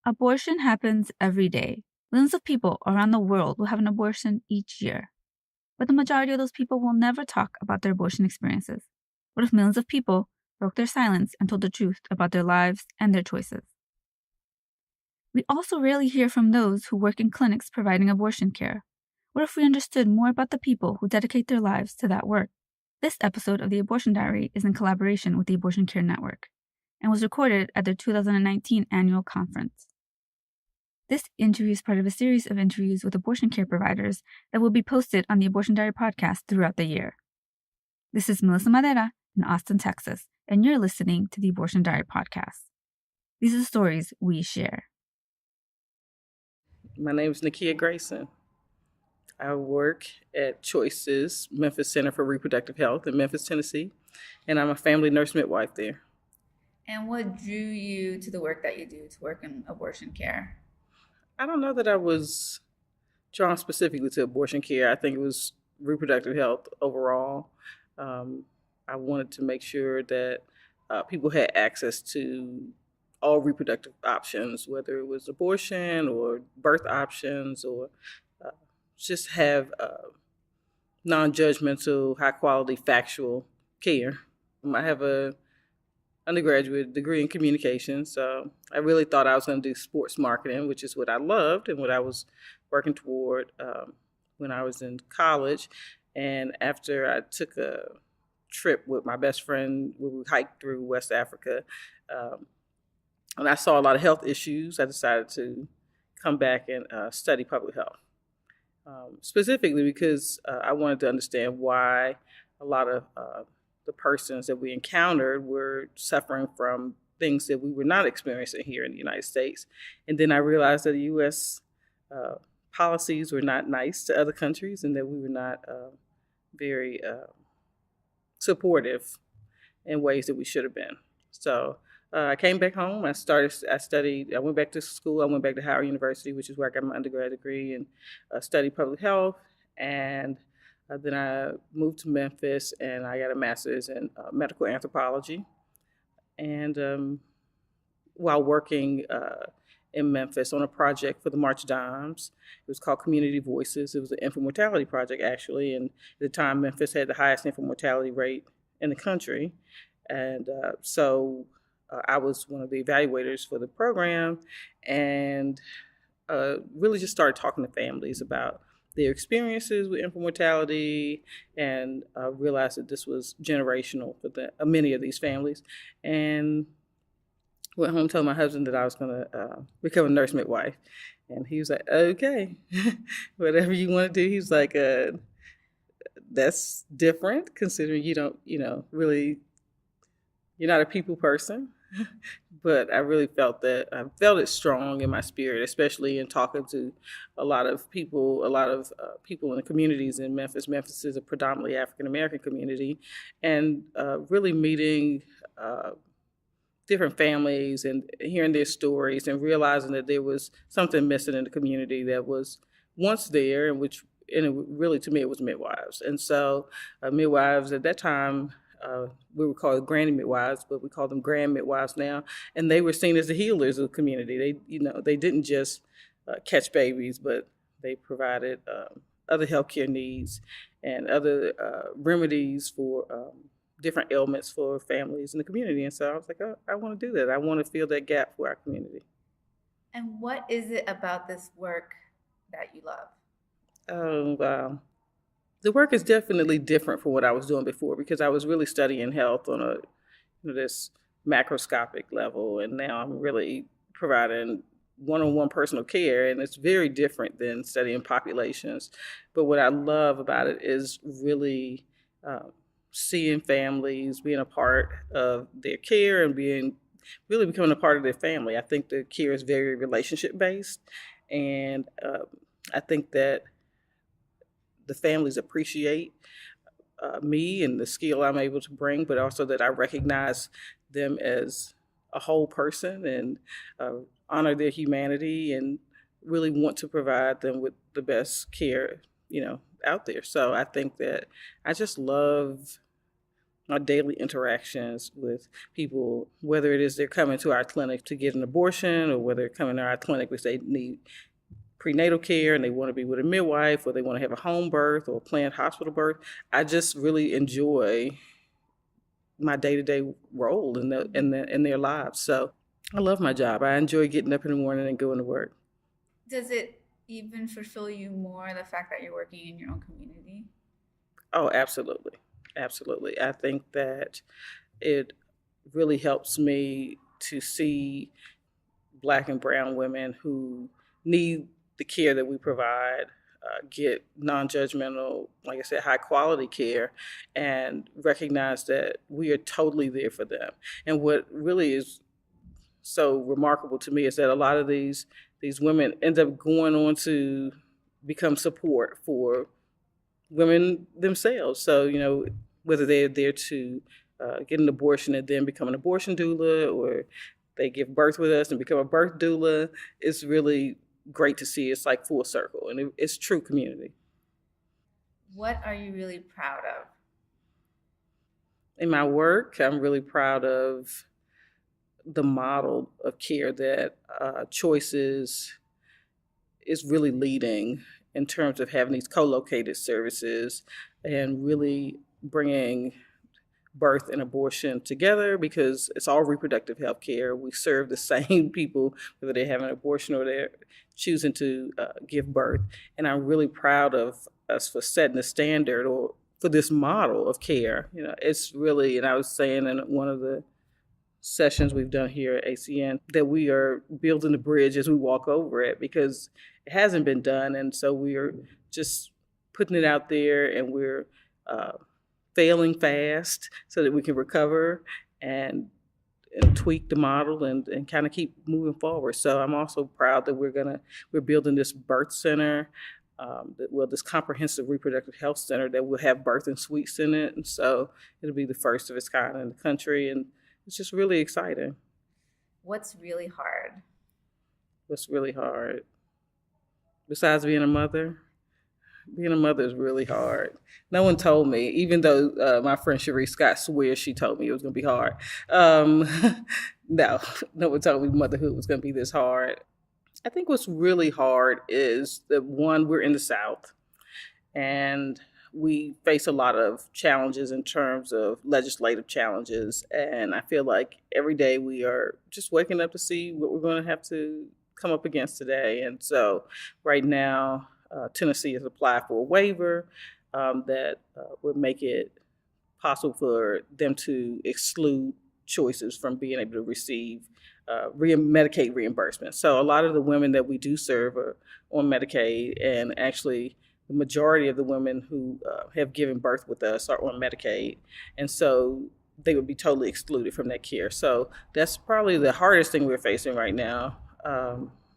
Abortion happens every day. Millions of people around the world will have an abortion each year. But the majority of those people will never talk about their abortion experiences. What if millions of people broke their silence and told the truth about their lives and their choices? We also rarely hear from those who work in clinics providing abortion care. What if we understood more about the people who dedicate their lives to that work? This episode of The Abortion Diary is in collaboration with the Abortion Care Network and was recorded at their 2019 annual conference. This interview is part of a series of interviews with abortion care providers that will be posted on the Abortion Diary podcast throughout the year. This is Melissa Madera in Austin, Texas, and you're listening to the Abortion Diary podcast. These are the stories we share. My name is Nikia Grayson. I work at CHOICES Memphis Center for Reproductive Health in Memphis, Tennessee, and I'm a family nurse-midwife there. And what drew you to the work that you do, to work in abortion care? I don't know that I was drawn specifically to abortion care. I think it was reproductive health overall. I wanted to make sure that people had access to all reproductive options, whether it was abortion or birth options, or just have non-judgmental, high-quality, factual care. I have a undergraduate degree in communications, so I really thought I was going to do sports marketing, which is what I loved and what I was working toward when I was in college. And after I took a trip with my best friend, where we hiked through West Africa, and I saw a lot of health issues, I decided to come back and study public health, specifically because I wanted to understand why a lot of the persons that we encountered were suffering from things that we were not experiencing here in the United States. And then I realized that the U.S. Policies were not nice to other countries, and that we were not very supportive in ways that we should have been. So I came back home. I studied. I went back to school. I went back to Howard University, which is where I got my undergrad degree, and studied public health. And then I moved to Memphis, and I got a master's in medical anthropology. And while working in Memphis on a project for the March Dimes, it was called Community Voices. It was an infant mortality project, actually. And at the time, Memphis had the highest infant mortality rate in the country. And so I was one of the evaluators for the program, and really just started talking to families about their experiences with infant mortality, and realized that this was generational for many of these families. And went home, told my husband that I was going to become a nurse midwife. And he was like, okay, whatever you want to do. He was like, that's different, considering you don't, really, you're not a people person. But I really felt it strong in my spirit, especially in talking to a lot of people in the communities in Memphis. Memphis is a predominantly African-American community, and really meeting different families and hearing their stories, and realizing that there was something missing in the community that was once there, and really, to me, it was midwives. And so midwives at that time, we were called granny midwives, but we call them grand midwives now. And they were seen as the healers of the community. They didn't just catch babies, but they provided other healthcare needs and other remedies for different ailments for families in the community. And so I was like, oh, I want to do that. I want to fill that gap for our community. And what is it about this work that you love? Oh, wow. The work is definitely different from what I was doing before, because I was really studying health on this macroscopic level, and now I'm really providing one-on-one personal care, and it's very different than studying populations. But what I love about it is really seeing families, being a part of their care, and really becoming a part of their family. I think the care is very relationship-based, and I think that the families appreciate me and the skill I'm able to bring, but also that I recognize them as a whole person, and honor their humanity, and really want to provide them with the best care, out there. So I think that I just love my daily interactions with people, whether it is they're coming to our clinic to get an abortion, or whether they're coming to our clinic because they need prenatal care and they want to be with a midwife, or they want to have a home birth or a planned hospital birth. I just really enjoy my day-to-day role in their lives. So I love my job. I enjoy getting up in the morning and going to work. Does it even fulfill you more, the fact that you're working in your own community? Oh, absolutely. Absolutely. I think that it really helps me to see Black and brown women who need the care that we provide, get non-judgmental, like I said, high quality care, and recognize that we are totally there for them. And what really is so remarkable to me is that a lot of these women end up going on to become support for women themselves. So, whether they're there to get an abortion and then become an abortion doula, or they give birth with us and become a birth doula, it's really great to see. It's like full circle, and it's true community. What are you really proud of? In my work, I'm really proud of the model of care that CHOICES is really leading in terms of having these co-located services and really bringing birth and abortion together, because it's all reproductive health care. We serve the same people, whether they have an abortion or they're choosing to give birth. And I'm really proud of us for setting the standard, or for this model of care. It's really, and I was saying in one of the sessions we've done here at ACN, that we are building the bridge as we walk over it, because it hasn't been done. And so we are just putting it out there, and we're failing fast so that we can recover and tweak the model and kind of keep moving forward. So I'm also proud that we're building this birth center, this comprehensive reproductive health center that will have birth and suites in it. And so it'll be the first of its kind in the country, and it's just really exciting. What's really hard? What's really hard? Besides being a mother? Being a mother is really hard. No one told me, even though my friend Cherie Scott swears she told me it was going to be hard. No one told me motherhood was going to be this hard. I think what's really hard is that, one, we're in the South, and we face a lot of challenges in terms of legislative challenges. And I feel like every day we are just waking up to see what we're going to have to come up against today. And so right now, Tennessee has applied for a waiver that would make it possible for them to exclude CHOICES from being able to receive Medicaid reimbursement. So a lot of the women that we do serve are on Medicaid, and actually the majority of the women who have given birth with us are on Medicaid. And so they would be totally excluded from that care. So that's probably the hardest thing we're facing right now.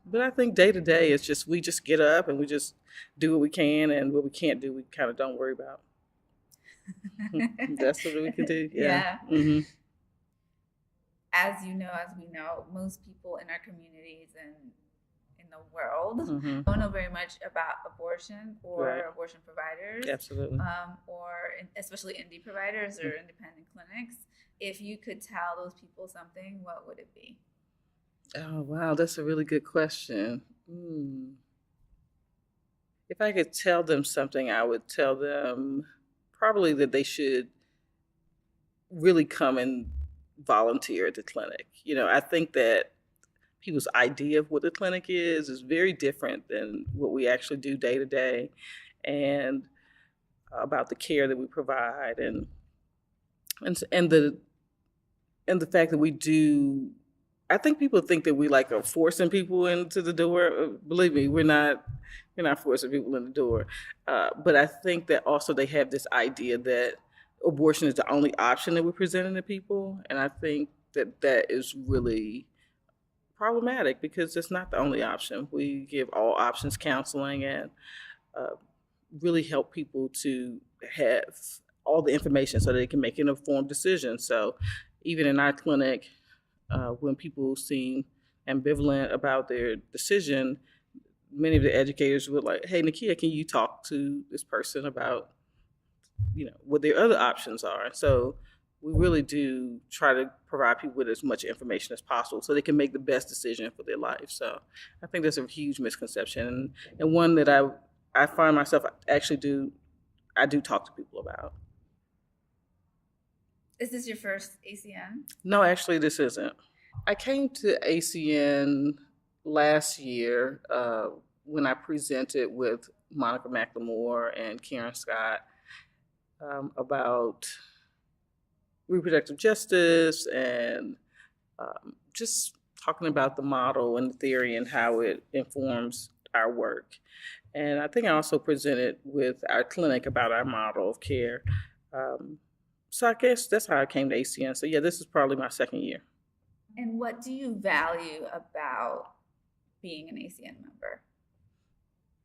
But I think day to day, it's just, we just get up and we just do what we can, and what we can't do, we kind of don't worry about. That's what we can do. Yeah. Mm-hmm. As we know, most people in our communities and in the world don't know very much about abortion or abortion providers. Absolutely. Especially indie providers or independent clinics. If you could tell those people something, what would it be? Oh, wow. That's a really good question. If I could tell them something, I would tell them probably that they should really come and volunteer at the clinic. I think that people's idea of what the clinic is very different than what we actually do day to day, and about the care that we provide, and the fact that we do. I think people think that we are forcing people into the door. Believe me, we're not forcing people in the door. But I think that also they have this idea that abortion is the only option that we're presenting to people. And I think that is really problematic, because it's not the only option. We give all options counseling, and really help people to have all the information so that they can make an informed decision. So even in our clinic, when people seem ambivalent about their decision, many of the educators were like, "Hey, Nikia, can you talk to this person about, what their other options are?" So we really do try to provide people with as much information as possible so they can make the best decision for their life. So I think that's a huge misconception, and one that I find myself actually I do talk to people about. Is this your first ACN? No, actually, this isn't. I came to ACN last year when I presented with Monica McLemore and Karen Scott about reproductive justice and just talking about the model and the theory and how it informs our work. And I think I also presented with our clinic about our model of care. So I guess that's how I came to ACN. So yeah, this is probably my second year. And what do you value about being an ACN member?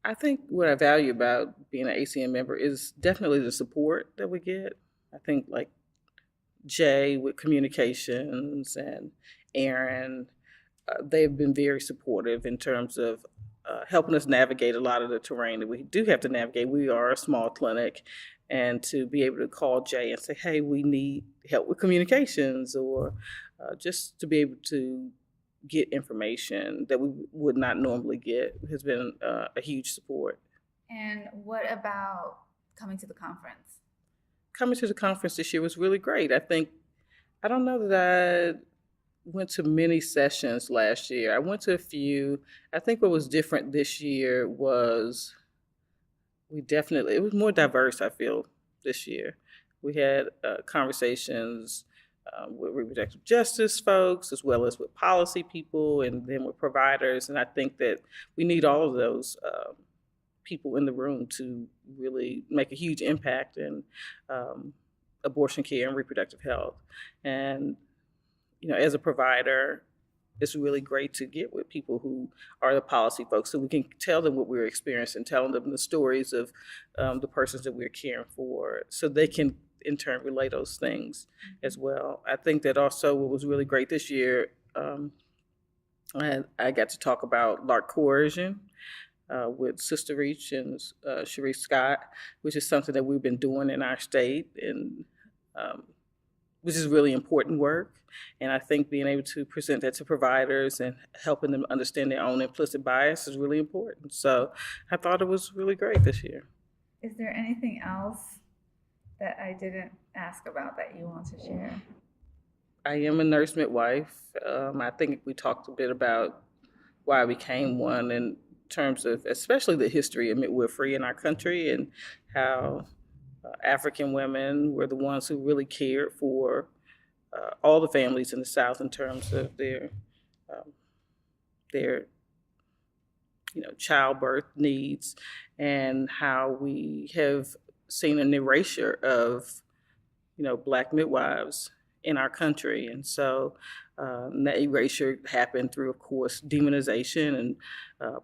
I think what I value about being an ACN member is definitely the support that we get. I think like Jay with communications and Aaron, they've been very supportive in terms of helping us navigate a lot of the terrain that we do have to navigate. We are a small clinic, and to be able to call Jay and say, hey, we need help with communications, or just to be able to get information that we would not normally get has been a huge support. And what about coming to the conference? Coming to the conference this year was really great. I don't know that I went to many sessions last year. I went to a few. I think what was different this year was it was more diverse, I feel, this year. We had conversations with reproductive justice folks, as well as with policy people, and then with providers. And I think that we need all of those people in the room to really make a huge impact in abortion care and reproductive health. And, as a provider, it's really great to get with people who are the policy folks so we can tell them what we're experiencing, telling them the stories of the persons that we're caring for so they can in turn relay those things as well. I think that also what was really great this year, I got to talk about LARC coercion with Sister Reach and Sharice Scott, which is something that we've been doing in our state, and which is really important work. And I think being able to present that to providers and helping them understand their own implicit bias is really important. So I thought it was really great this year. Is there anything else that I didn't ask about that you want to share? I am a nurse midwife. I think we talked a bit about why I became one in terms of especially the history of midwifery in our country and how African women were the ones who really cared for all the families in the South in terms of their childbirth needs, and how we have seen an erasure of Black midwives in our country. And so that erasure happened through, of course, demonization and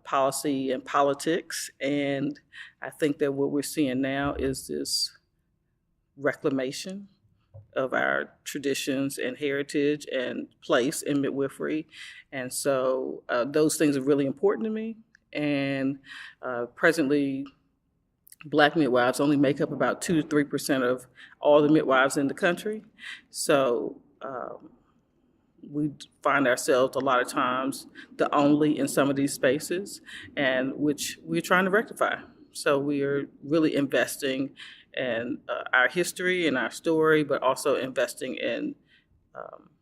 policy and politics. And I think that what we're seeing now is this reclamation of our traditions and heritage and place in midwifery. And so those things are really important to me. And presently, Black midwives only make up about 2 to 3% of all the midwives in the country. So we find ourselves a lot of times the only in some of these spaces, and which we're trying to rectify. So we are really investing in our history and our story, but also investing in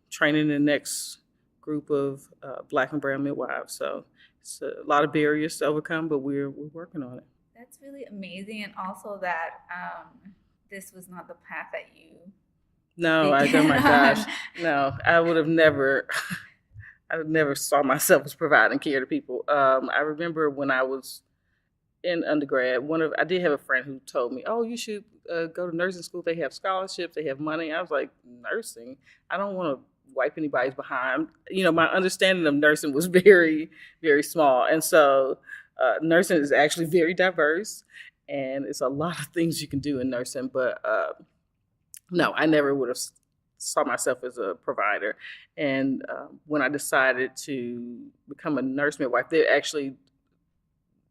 training the next group of Black and brown midwives. So it's a lot of barriers to overcome, but we're working on it. That's really amazing, and also that this was not the path that you. No, oh my gosh, no, I would have never. I never saw myself as providing care to people. I remember when I was in undergrad, I did have a friend who told me, "Oh, you should go to nursing school. They have scholarships. They have money." I was like, "Nursing? I don't want to wipe anybody's behind." My understanding of nursing was very, very small, and so nursing is actually very diverse, and it's a lot of things you can do in nursing. But no, I never would have saw myself as a provider. And when I decided to become a nurse midwife,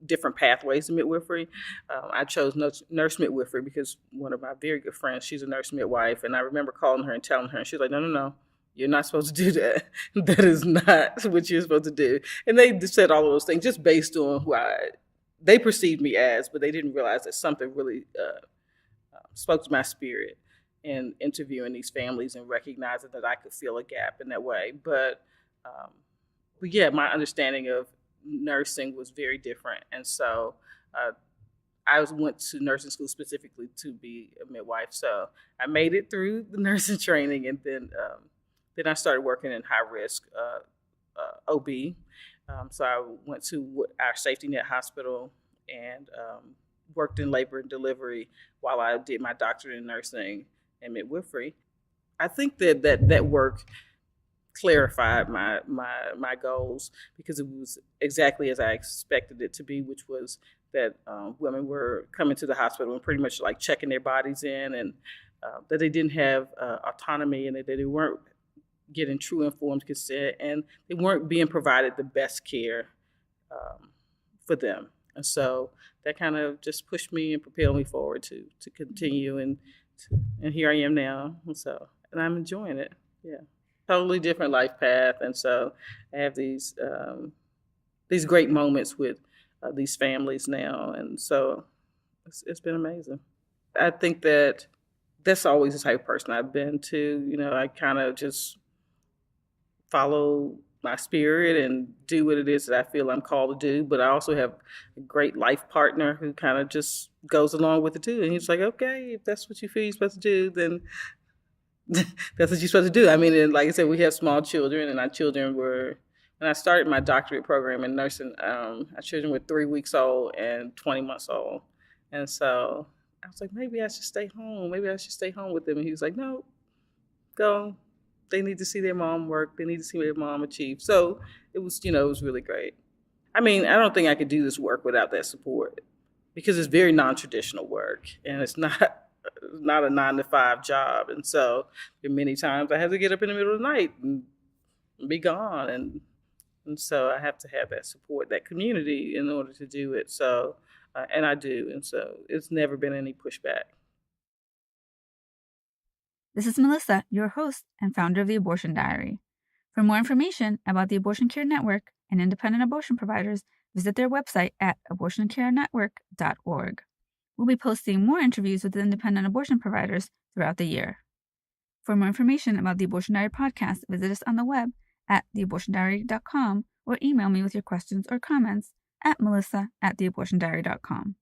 different pathways in midwifery. I chose nurse midwifery because one of my very good friends, she's a nurse midwife, and I remember calling her and telling her, and she's like, no, you're not supposed to do that. That is not what you're supposed to do. And they said all of those things just based on who they perceived me as, but they didn't realize that something really spoke to my spirit in interviewing these families and recognizing that I could fill a gap in that way. But yeah, my understanding of nursing was very different. And so I went to nursing school specifically to be a midwife. So I made it through the nursing training, and then I started working in high risk OB. So I went to our safety net hospital and worked in labor and delivery while I did my doctorate in nursing and midwifery. I think that work clarified my goals, because it was exactly as I expected it to be, which was that women were coming to the hospital and pretty much like checking their bodies in, and that they didn't have autonomy, and that they weren't getting true informed consent, and they weren't being provided the best care for them. And so that kind of just pushed me and propelled me forward to continue, and here I am now. And I'm enjoying it. Yeah, totally different life path, and so I have these great moments with these families now, and so it's been amazing. I think that's always the type of person I've been to. I kind of just follow my spirit and do what it is that I feel I'm called to do. But I also have a great life partner who kind of just goes along with it too. And he's like, okay, if that's what you feel you're supposed to do, then that's what you're supposed to do. I mean, and like I said, we have small children, and our children were, when I started my doctorate program in nursing, our children were 3 weeks old and 20 months old. And so I was like, maybe I should stay home. Maybe I should stay home with them. And he was like, no, go. They need to see their mom work. They need to see their mom achieve. So it was really great. I mean, I don't think I could do this work without that support, because it's very non-traditional work, and it's not a 9-to-5 job. And so many times I had to get up in the middle of the night and be gone. And so I have to have that support, that community, in order to do it. So, and I do. And so it's never been any pushback. This is Melissa, your host and founder of The Abortion Diary. For more information about the Abortion Care Network and independent abortion providers, visit their website at abortioncarenetwork.org. We'll be posting more interviews with independent abortion providers throughout the year. For more information about the Abortion Diary podcast, visit us on the web at theabortiondiary.com, or email me with your questions or comments at melissa@theabortiondiary.com.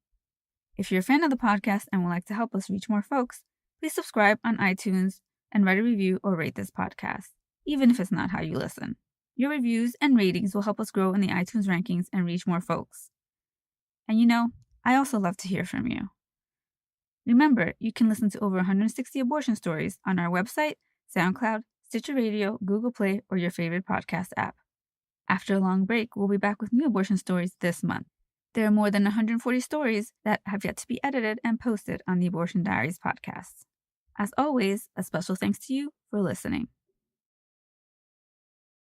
If you're a fan of the podcast and would like to help us reach more folks, please subscribe on iTunes and write a review or rate this podcast, even if it's not how you listen. Your reviews and ratings will help us grow in the iTunes rankings and reach more folks. And I also love to hear from you. Remember, you can listen to over 160 abortion stories on our website, SoundCloud, Stitcher Radio, Google Play, or your favorite podcast app. After a long break, we'll be back with new abortion stories this month. There are more than 140 stories that have yet to be edited and posted on the Abortion Diaries podcast. As always, a special thanks to you for listening.